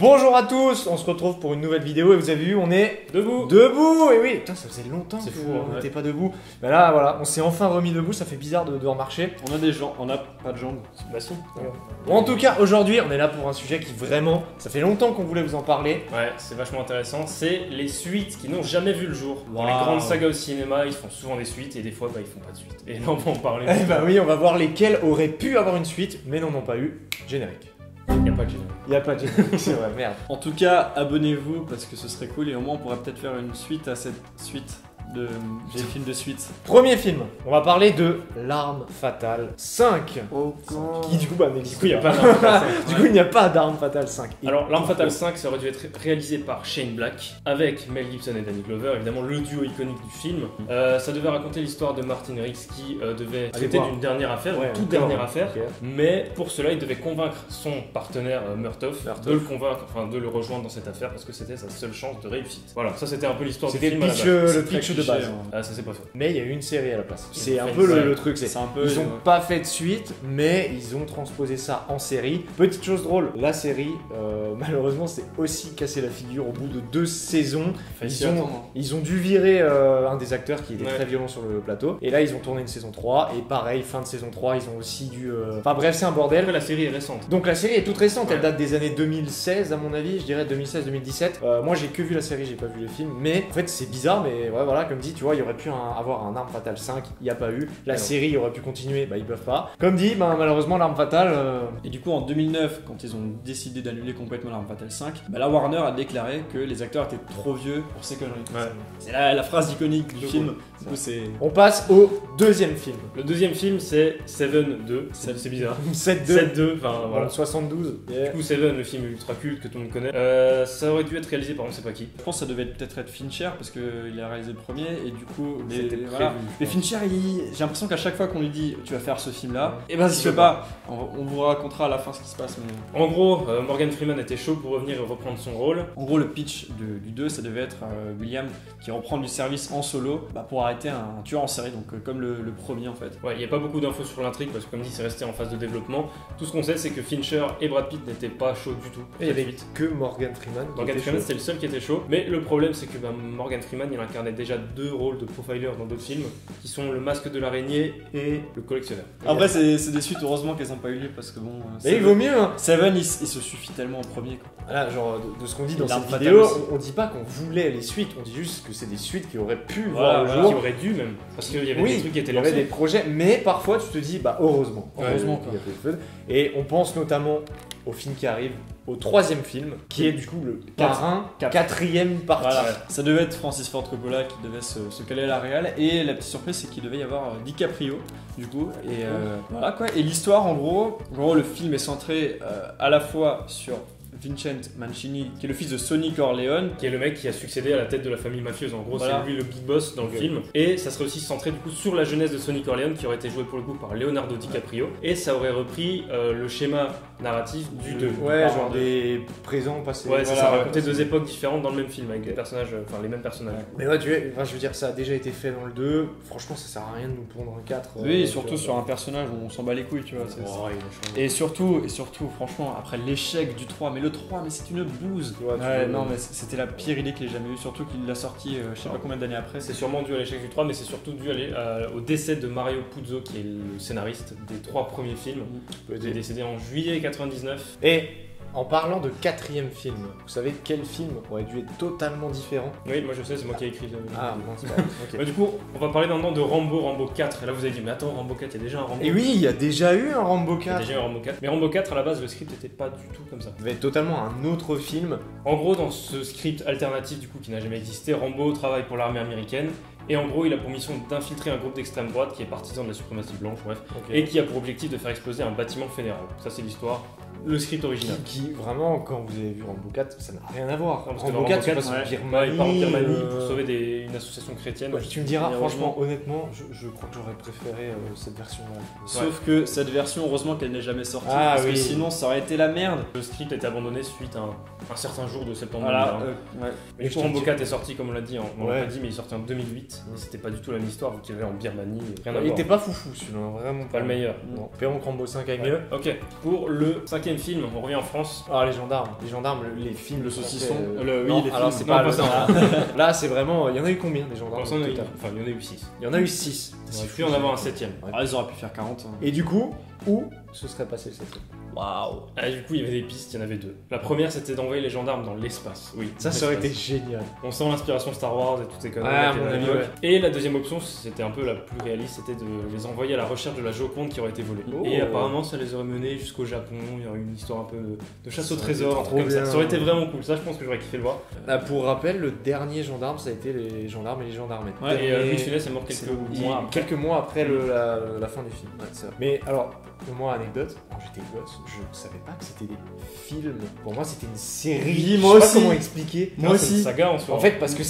Bonjour à tous, on se retrouve pour une nouvelle vidéo et vous avez vu, on est debout. Debout. Et oui, putain, ça faisait longtemps qu'on n'était pas debout. Mais là, voilà, on s'est enfin remis debout, ça fait bizarre de remarcher. On a des jambes, on n'a pas de jambes. Bah si. Bon, en tout cas, aujourd'hui, on est là pour un sujet qui vraiment, ça fait longtemps qu'on voulait vous en parler. Ouais, c'est vachement intéressant. C'est les suites qui n'ont jamais vu le jour. Dans les Wow. grandes sagas au cinéma, ils font souvent des suites et des fois, ils font pas de suite. Et là, on va en parler. Eh bah oui, on va voir lesquels auraient pu avoir une suite, mais n'en ont pas eu. Générique. Il n'y a pas de générique. Il y a pas de générique, c'est vrai, merde. En tout cas, abonnez-vous parce que ce serait cool et au moins on pourrait peut-être faire une suite à cette suite des films de suite. Premier film, on va parler de L'Arme Fatale 5. Oh Qui du coup, bah, Du coup, il n'y a pas d'Arme Fatale 5. Du coup, il n'y a pas d'Arme Fatale 5. Et Alors, L'Arme Fatale 5, ça aurait dû être réalisé par Shane Black avec Mel Gibson et Danny Glover, évidemment le duo iconique du film. Ça devait raconter l'histoire de Martin Riggs qui devait traiter voir. d'une dernière affaire, Ouais, une toute encore. dernière affaire. Ok. Mais pour cela, il devait convaincre son partenaire Murtaugh de le convaincre, enfin de le rejoindre dans cette affaire parce que c'était sa seule chance de réussite. Voilà, ça c'était un peu l'histoire du C'était film le à la pitch, base. le pitch de base. Ah, ça c'est pas fait. Mais il y a eu une série à la place. C'est Ils ont un fait peu une série. le truc. C'est un peu. Ils ont pas fait de suite, mais ils ont transposé ça en série. Petite chose drôle, la série, malheureusement, c'est aussi cassé la figure au bout de 2 saisons. Ils ont dû virer un des acteurs qui était Ouais. très violent sur le plateau. Et là, ils ont tourné une saison 3. Et pareil, fin de saison 3, ils ont aussi dû. Enfin bref, c'est un bordel. Après, la série est récente. Donc la série est toute récente, elle Ouais. date des années 2016 à mon avis, je dirais 2016-2017. Moi j'ai que vu la série, j'ai pas vu les films, mais en fait c'est bizarre, mais ouais, voilà, comme dit, tu vois, il y aurait pu avoir un Arme Fatale 5, il n'y a pas eu. La Ouais, non. série aurait pu continuer, bah ils peuvent pas. Comme dit, bah malheureusement l'Arme Fatale. Et du coup, en 2009, quand ils ont décidé d'annuler complètement l'Arme Fatale 5, bah là Warner a déclaré que les acteurs étaient trop vieux pour ces conneries. Ouais. C'est la phrase iconique du De film. cool. Du coup, c'est. On passe au deuxième film. Le deuxième film, c'est Seven 2. C'est bizarre. 7-2. 7-2, enfin Voilà. voilà. 72. Du coup, Seven, le film ultra culte que tout le monde connaît, ça aurait dû être réalisé par on sait pas qui. Je pense que ça devait peut-être être Fincher parce qu'il a réalisé le premier et du coup. C'était Voilà. prévu, je Mais pense. Fincher, j'ai l'impression qu'à chaque fois qu'on lui dit tu vas faire ce film là, Ouais. et ben il se fait pas. On vous racontera à la fin ce qui se passe. Mais... En gros, Morgan Freeman était chaud pour revenir et reprendre son rôle. En gros, le pitch du 2, ça devait être William qui reprend du service en solo pour arrêter un tueur en série, donc comme le premier en fait. Ouais, il n'y a pas beaucoup d'infos sur l'intrigue parce que comme dit, c'est resté en phase de développement. Tout ce qu'on sait, c'est que Fincher et Brad Pitt n'étaient pas chauds du tout. Et il y avait que Morgan Freeman. qui Morgan était Freeman chaud. c'était le seul qui était chaud, mais le problème c'est que Morgan Freeman il incarnait déjà 2 rôles de profiler dans d'autres films qui sont le masque de l'araignée et le collectionneur. Après, c'est des suites, heureusement qu'elles n'ont pas eu lieu parce que bon. Mais il vaut mieux, hein. Seven, il se suffit tellement en premier quoi. Voilà, genre de ce qu'on dit dans L'Arme cette Fatale vidéo, aussi. on dit pas qu'on voulait les suites, on dit juste que c'est des suites qui auraient pu Voilà, voir le Qui jour. aurait dû même, parce qu'il y avait Oui, des trucs qui étaient il y avait lancés. des projets, mais parfois tu te dis, bah heureusement, Ouais, heureusement quoi. qu'il y a fait le feu. Et on pense notamment au film qui arrive, au 3e film, qui est du coup le Parrain, 4e partie. Voilà, ça devait être Francis Ford Coppola qui devait se caler à la réal et la petite surprise c'est qu'il devait y avoir DiCaprio du coup et voilà quoi. Et l'histoire en gros, le film est centré à la fois sur Vincent Mancini qui est le fils de Sonny Corleone. Qui est le mec qui a succédé à la tête de la famille mafieuse. En gros, Voilà. c'est lui le big boss dans le film. Et ça serait aussi centré du coup sur la jeunesse de Sonny Corleone qui aurait été joué pour le coup par Leonardo DiCaprio. Et ça aurait repris le schéma narratif du 2. Ouais, genre des présents, passés. Ouais, c'est Voilà, ça, ouais. raconter 2 époques différentes dans le même film avec des personnages, enfin les mêmes personnages. Mais ouais, je veux dire, ça a déjà été fait dans le 2. Franchement, ça sert à rien de nous pondre un 4. Oui, surtout sur un personnage où on s'en bat les couilles, tu vois. Oh, il a changé. Et surtout, franchement, après l'échec du 3, mais le 3, mais c'est une bouse. Tu vois, Ouais, non, mais c'était la pire idée qu'il ait jamais eue, surtout qu'il l'a sorti je sais pas combien d'années après. C'est sûrement dû à l'échec du 3, mais c'est surtout dû au décès de Mario Puzo, qui est le scénariste des 3 premiers films. Il est décédé en juillet 99. Et en parlant de 4e film, vous savez quel film aurait dû être totalement différent? Oui, moi je sais, c'est moi qui ai écrit le. Ah, non, c'est pas ok. Bah, du coup, on va parler maintenant de Rambo 4. Et là, vous avez dit, mais attends, Rambo 4, il y a déjà un Rambo. Et oui, il y a déjà eu un Rambo Il y a 4. déjà eu un Rambo 4. Mais Rambo 4, à la base, le script n'était pas du tout comme ça. Ça devait être totalement un autre film. En gros, dans ce script alternatif, du coup, qui n'a jamais existé, Rambo travaille pour l'armée américaine. Et en gros, il a pour mission d'infiltrer un groupe d'extrême droite qui est partisan de la suprématie blanche, bref, et qui a pour objectif de faire exploser un bâtiment fédéral. Ça, c'est l'histoire, le script original. Qui, vraiment, quand vous avez vu Rambo 4, ça n'a rien à voir. Non, parce que Rambo 4, c'est pas en ouais, Birmanie. il part en Birmanie euh, pour sauver une association chrétienne. ouais, tu me diras, Et franchement, honnêtement, je crois que j'aurais préféré cette version-là. Sauf que cette version, heureusement qu'elle n'est jamais sortie, Ah, parce oui. que sinon ça aurait été la merde. Le script a été abandonné suite à un certain jour de septembre Voilà, 2001. ouais. Mais Et du je coup, te Rambo dis- 4 est sorti, comme on l'a dit, on l'a Ouais. pas dit, mais il est sorti en 2008. Et c'était pas du tout la même histoire, vu qu'il y avait en Birmanie, rien à Il voir. était pas foufou celui-là, vraiment Pas le meilleur. Non, espérons que Rambo 5 aille Ouais. mieux. Ok, pour le 5e 5e film, on revient en France. Ah, les gendarmes, les films, Le saucisson. français, Oui, les alors films. c'est Non, pas pas ça. Là, c'est vraiment. Il y en a eu combien des gendarmes Enfin, il y en a au eu- total enfin, il y en a eu 6. Il y en a eu 6. Il aurait pu en avoir un 7e. Ouais. Ah, ils auraient pu faire 40. hein. Et du coup, où se serait passé le 7e? Waouh. Ah, du coup, il y avait des pistes, il y en avait 2. La première, c'était d'envoyer les gendarmes dans l'espace. Oui, Ça aurait été l'espace. génial. On sent l'inspiration Star Wars et toutes ces conneries. Ouais, à qu'il y mon avait à avis, l'époque. ouais. Et la deuxième option, c'était un peu la plus réaliste, c'était de les envoyer à la recherche de la Joconde qui aurait été volée. Oh. Et apparemment, ça les aurait menés jusqu'au Japon. Il y aurait une histoire un peu de chasse au Ça aurait été trésor, un trop truc comme ça. bien. Ça aurait été vraiment cool. Ça, je pense que j'aurais kiffé le voir. Pour rappel, le dernier gendarme, ça a été les gendarmes et les gendarmettes. Ouais, Et Louis de Funès est mort quelques mois après. Quelques mois après la fin du film. Ouais, c'est vrai. Mais alors, moi, anecdote, quand j'étais gosse, je ne savais pas que c'était des films. Pour moi, c'était une série. Oui, Je moi sais pas aussi. comment expliquer. Moi C'est une aussi. saga en soi. En fait, parce que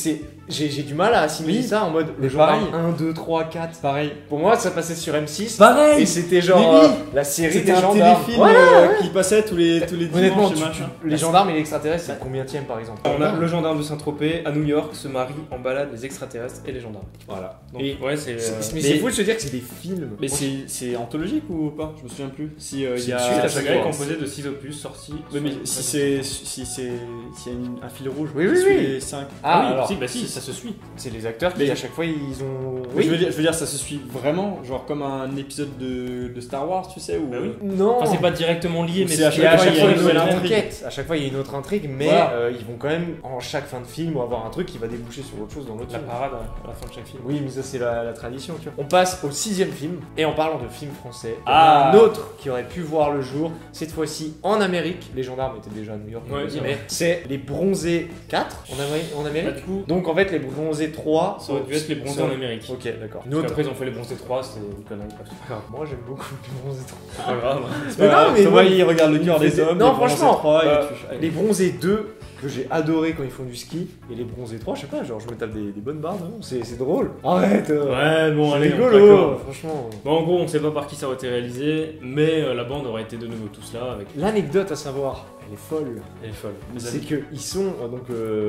j'ai du mal à assimiler Oui. ça en mode le Mais gendarme pareil. 1, 2, 3, 4. Pareil. Pour moi, ça passait sur M6. Pareil. Et c'était genre Mais oui. la série C'était des un gendarmes. téléfilm Voilà, ouais. qui passait tous les Honnêtement, dimanches et machin. les gendarmes et l'extraterrestre, c'est combien tième par exemple? On a le gendarme de Saint-Tropez à New York se marie en balade les extraterrestres et les gendarmes. Voilà. Donc, Et ouais, c'est. mais c'est fou de se dire que c'est des films. Mais c'est anthologique ou pas? Je me souviens plus. Si il C'est y a une suite à la chaque saga est fois. composée de 6 opus sortis. Oui, mais sur- s'il y a un fil rouge, Oui, qui oui, suit oui. les 5. Ah, oui, alors, si, bah si, ça se suit. c'est les acteurs qui Mais- à chaque fois ils ont. Je veux dire, ça se suit vraiment, genre comme un épisode de Star Wars, tu sais, ou Bah oui. Non. Enfin, c'est pas directement lié, mais C'est à Et à chaque il y a fois, une il y a nouvelle une intrigue. enquête. À chaque fois, il y a une autre intrigue, mais Voilà. ils vont quand même, en chaque fin de film, avoir un truc qui va déboucher sur autre chose dans l'autre la film. parade à la fin de chaque film. Oui, mais ça, c'est la tradition, tu vois. On passe au 6e film, et en parlant de film français, Ah. un autre qui aurait pu voir le jour, cette fois-ci en Amérique. Les gendarmes étaient déjà à New York, on Ouais, l'a dit, c'est mais vrai. c'est les Bronzés 4 en Bah, Amérique. du coup, Donc en fait, les Bronzés 3. ça aurait dû être les bronzés ça- en Amérique. Ok, d'accord. Parce qu'après, ils ont fait les bronzés 3, c'était une connerie. C'est pas grave. Moi, j'aime beaucoup les Bronzés 3. C'est pas grave. Mais non, mais Thomas, moi, il regarde le cœur il des faisait- hommes. non, les Bronzés franchement, 3, il touche. Les Bronzés 2, que j'ai adoré quand ils font du ski, et les Bronzés 3, je sais pas, genre je me tape des bonnes barres, non c'est drôle. Arrête Ouais, bon, c'est allez, rigolo, d'accord. franchement. Bon, en gros, on sait pas par qui ça aurait été réalisé, mais la bande aurait été de nouveau tous là avec. L'anecdote à savoir, elle est folle. Elle est folle. C'est qu'ils sont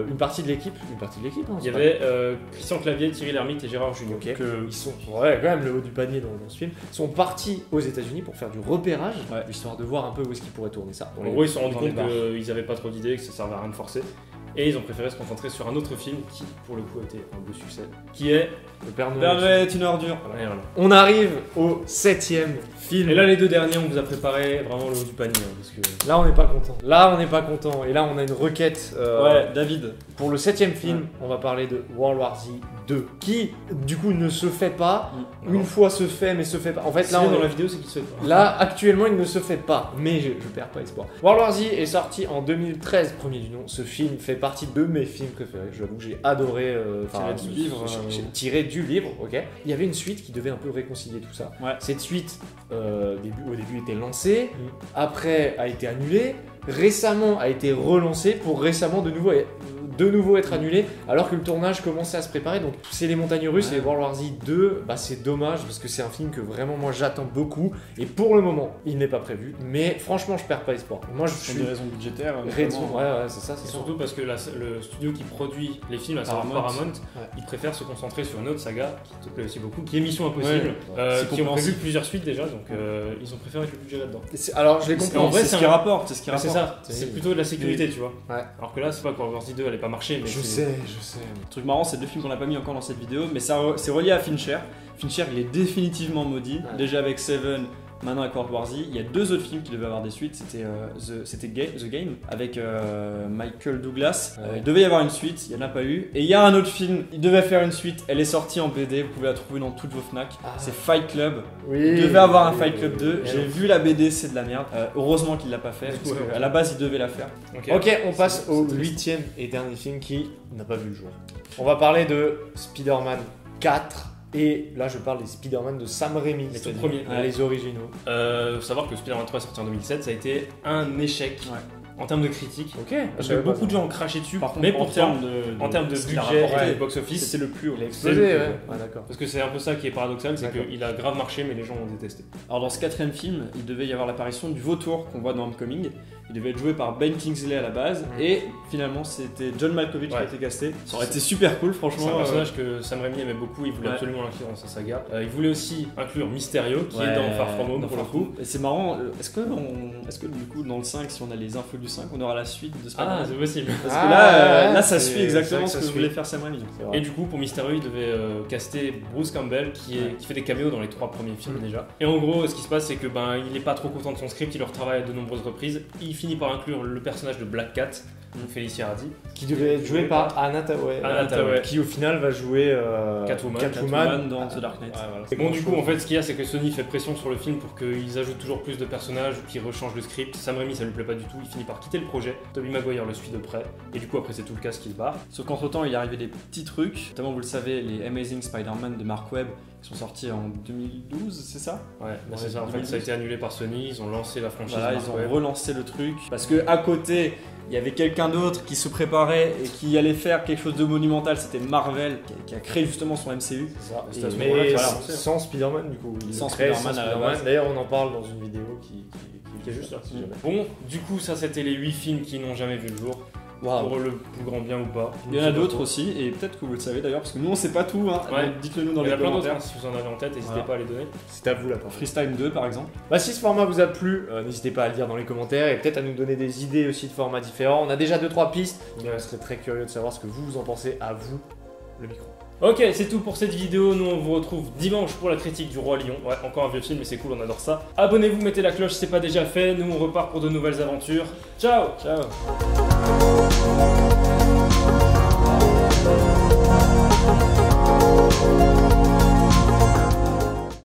une partie de l'équipe, hein, Il y avait Christian Clavier, Thierry Lhermitte et Gérard Jugnot. Ok. Que- Ils sont, ouais, quand même le haut du panier dans ce film, sont partis aux États-Unis pour faire du repérage, Ouais. histoire de voir un peu où est-ce qu'ils pourraient tourner ça. En gros, ils se sont rendus dans les compte bars. qu'ils avaient pas trop d'idées, que ça servait à rien de forcer. Et ils ont préféré se concentrer sur un autre film qui, pour le coup, a été un beau succès, qui est. Le Père Noël. Berger est une ordure. Et voilà. On arrive au 7e film. Et là, les deux derniers, on vous a préparé vraiment le haut du panier. Parce que... Là, on n'est pas content. Là, on n'est pas content. Et là, on a une requête. Ouais, David. Pour le 7e film, on va parler de World War Z 2, qui du coup ne se fait pas. Une fois se fait, mais se fait pas. En fait, Si là, là, on dans est- la vidéo, c'est qu'il se fait pas. là, actuellement, il ne se fait pas. Mais je perds pas espoir. World War Z est sorti en 2013, premier du nom. Ce film fait partie de mes films préférés. J'avoue que j'ai adoré. Tiré du livre, j'ai tiré du livre, ok. Il y avait une suite qui devait un peu réconcilier tout ça. Ouais. Cette suite, au début, était lancée. Après, a été annulée. Récemment, a été relancée pour récemment de nouveau être annulée, alors que le tournage commençait à se préparer. Donc, c'est les montagnes russes Ouais. et World War Z 2, bah, c'est dommage parce que c'est un film que vraiment moi j'attends beaucoup. Et pour le moment, il n'est pas prévu. Mais franchement, je perds pas espoir. Moi, je Pour suis des raisons budgétaires. raison. notamment. Ouais, c'est ça, Et c'est ça. surtout parce que le studio qui produit les films, à savoir Paramount. Paramount, Ouais. il préfère se concentrer sur une autre saga qui te plaît aussi beaucoup, qui est Mission Impossible, Ouais. C'est qui ont prévu compréhensible. plusieurs suites déjà, donc ils ont préféré mettre le budget là-dedans. Alors, je l'ai C'est- compris. en vrai, c'est ce c'est qui un- rapporte. C'est ce qui C'est rapporte. ça, c'est plutôt de la sécurité, tu vois. Ouais. Alors que là, c'est pas que World War Z 2 allait pas marcher, mais Je c'est- sais. Le truc marrant, c'est deux films qu'on n'a pas mis encore dans cette vidéo, mais c'est relié à Fincher. Fincher, il est définitivement maudit. Ouais. Déjà avec Seven, maintenant avec World War Z. Il y a deux autres films qui devaient avoir des suites. C'était The Game avec Michael Douglas. Ouais. Il devait y avoir une suite, il n'y en a pas eu. Et il y a un autre film, il devait faire une suite. Elle est sortie en BD, vous pouvez la trouver dans toutes vos Fnac. Ah. C'est Fight Club. Oui. Il devait avoir un oui, Fight Club oui, 2. oui. J'ai vu la BD, c'est de la merde. Heureusement qu'il l'a pas fait, parce Ouais. qu'à la base, il devait la faire. Ok, on passe C'est au triste. 8e et dernier film qui n'a pas vu le jour. On va parler de Spider-Man 4. Et là, je parle des Spider-Man de Sam Raimi, Les tout c'est-à-dire premiers. les originaux. Faut savoir que Spider-Man 3 est sorti en 2007, ça a été un échec Ouais. en termes de critiques. Ok, Parce que beaucoup de gens ont craché dessus, Par contre, mais en pourtant, termes en termes de ce qu'il a budget rapporté, et de box-office, c'était le plus haut. il a c'est explosé, le ouais. plus Ouais, d'accord. parce que c'est un peu ça qui est paradoxal, c'est D'accord. qu'il a grave marché, mais les gens l'ont détesté. Alors dans ce quatrième film, il devait y avoir l'apparition du vautour qu'on voit dans Homecoming. Il devait être joué par Ben Kingsley à la base, et finalement c'était John Malkovich qui a été casté. Ça aurait été super cool, franchement. C'est un personnage que Sam Raimi aimait beaucoup, il voulait absolument l'inclure dans sa saga. Il voulait aussi inclure Mysterio, qui est dans Far From Home pour le coup. Et c'est marrant, est-ce que du coup dans le 5, si on a les infos du 5, on aura la suite de Spider-Man? Ah, c'est possible. Parce que là ça suit exactement ce que voulait faire Sam Raimi. Et du coup, pour Mysterio, il devait caster Bruce Campbell, qui fait des caméos dans les 3 premiers films déjà. Et en gros, ce qui se passe, c'est que il est pas trop content de son script, il le retravaille à de nombreuses reprises. Il finit par inclure le personnage de Black Cat, Felicia Hardy, qui devait être joué par Anna Thaoué, qui au final va jouer Catwoman dans The Dark Knight. Voilà. Bon, du coup, en fait, ce qu'il y a, c'est que Sony fait pression sur le film pour qu'ils ajoutent toujours plus de personnages, qu'ils rechangent le script. Sam Raimi, ça lui plaît pas du tout, il finit par quitter le projet. Tobey Maguire le suit de près, et du coup, après, c'est tout le cast qui se barre. Sauf qu'entre temps, il est arrivé des petits trucs, notamment, vous le savez, les Amazing Spider-Man de Mark Webb, qui sont sortis en 2012, c'est ça? Ouais, c'est ça. En fait, ça a été annulé par Sony, ils ont lancé la franchise. Voilà, ils ont relancé le truc, parce que à côté, il y avait quelqu'un d'autre qui se préparait et qui allait faire quelque chose de monumental, c'était Marvel qui a créé justement son MCU. C'est ça. Mais sans Spider-Man du coup. Sans Spider-Man à la base. D'ailleurs, on en parle dans une vidéo qui est juste là. Si jamais. Bon, du coup, ça c'était les 8 films qui n'ont jamais vu le jour. Wow. Pour le plus grand bien ou pas. Il y en a d'autres aussi, et peut-être que vous le savez d'ailleurs, parce que nous on sait pas tout, hein. Ouais. Dites-le nous dans les commentaires. Il y a plein d'autres, si vous en avez en tête, n'hésitez pas à les donner. C'est à vous là. Freestyle 2 par exemple. Si ce format vous a plu, n'hésitez pas à le dire dans les commentaires et peut-être à nous donner des idées aussi de formats différents. On a déjà 2-3 pistes, mais on serait très curieux de savoir ce que vous en pensez, à vous, le micro. Ok, c'est tout pour cette vidéo. Nous on vous retrouve dimanche pour la critique du Roi Lion. Ouais, encore un vieux film, mais c'est cool, on adore ça. Abonnez-vous, mettez la cloche si c'est pas déjà fait. Nous on repart pour de nouvelles aventures. Ciao. Ciao.